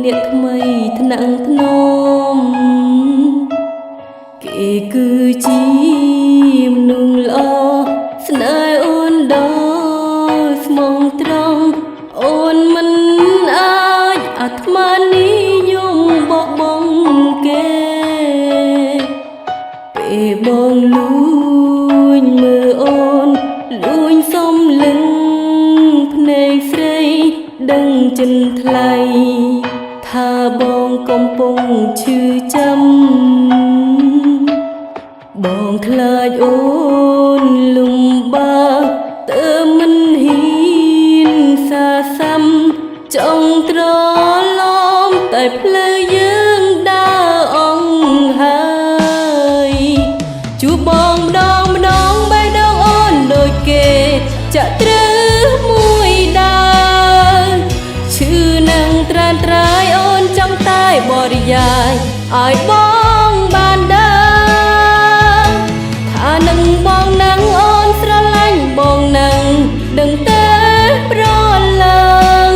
អ្នកថ្មីថ្នាក់ថ្នមគេគឺជាមនុស្សល្អស្នេហ៍អូនដល់ស្មងត្រង់អូនមិនអាចអាត្មានិយមបោកបង់គេពេលបងលួញមើលអូនលួញសំលឹងភ្នែកស្រីដឹងចិនថ្លៃថាបងកំពុងឈឺចាំបងខ្លាចអូនលំបាកតើមិនហ៊ានសាសាំចង់ត្រឡំតែផ្លូវយើងដើរអង្ហើយជួបបងម្ដងបេះដូងអូនដូចគេចាក់ត្រូវមួយដើរឈឺនឹងត្រានត្រាយអូនចង់តែបរិយាយឲ្យបងបានដើរថានឹងបងនឹងអូនស្រឡាញ់បងនឹងដឹងតែប្រឡឹង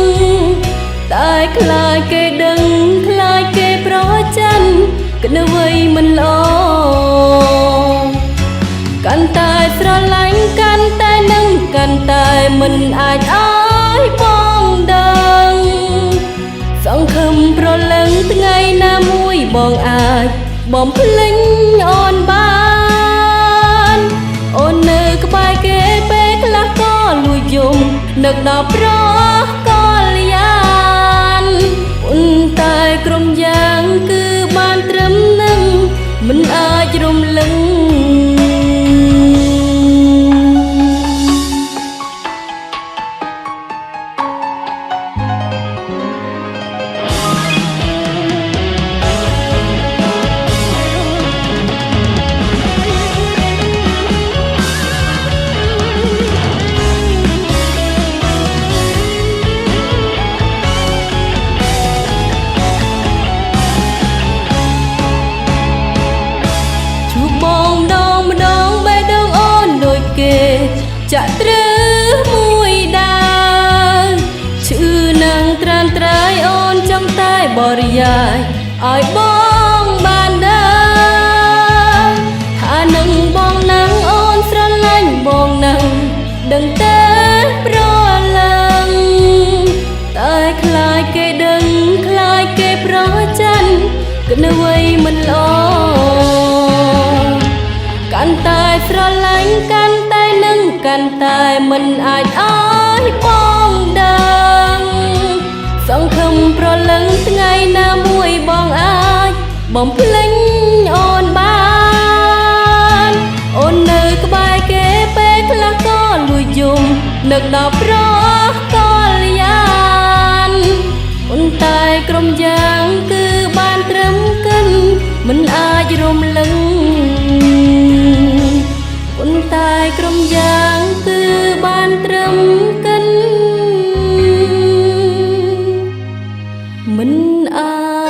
តែខ្លាចគេដឹងខ្លាចគេប្រច័ណ្ឌគណអ្វីមិនល្អកាន់តែស្រឡាញ់កាន់តែនឹងកាន់តែមិនអាចឲ្យបងដឹងសង្ឃឹមប្រលឹងថ្ងៃណាមួយបងអាចបំភ្លេចអូនបានអូននៅក្បែរគេពេលខ្លះក៏លួចយំនឹកដល់ប្រកលយានប៉ុន្តែក្រុមយ៉ាងគឺបានត្រឹមនឹងមិនអាចរំលឹងចាក់ត្រូវមួយដើរឈឺនឹងត្រានត្រាយអូនចង់តែបរិយាយឲ្យបងបានដើរថានឹងបងនឹងអូនស្រឡាញ់បងនឹងដឹងតែប្រលឹងតែខ្លាចគេដឹងខ្លាចគេប្រច័ណ្ឌគណអ្វីមិនល្អកាន់តែស្រឡាញ់កាន់តែនឹងកាន់តែមិនអាចឲ្យបងដឹងសង្ឃឹមប្រលឹងថ្ងៃណាមួយបងអាចបំភ្លេចអូនបានអូននៅក្បែរគេពេលខ្លះក៏លួចយំនឹកដល់ប្រកលយានប៉ុន្តែក្រុមយ៉ាងគឺបានត្រឹមកិនមិនអាចរំលឹងប៉ុន្តែក្រុមយ៉ាងគឺបានត្រឹមកិនមិនអាច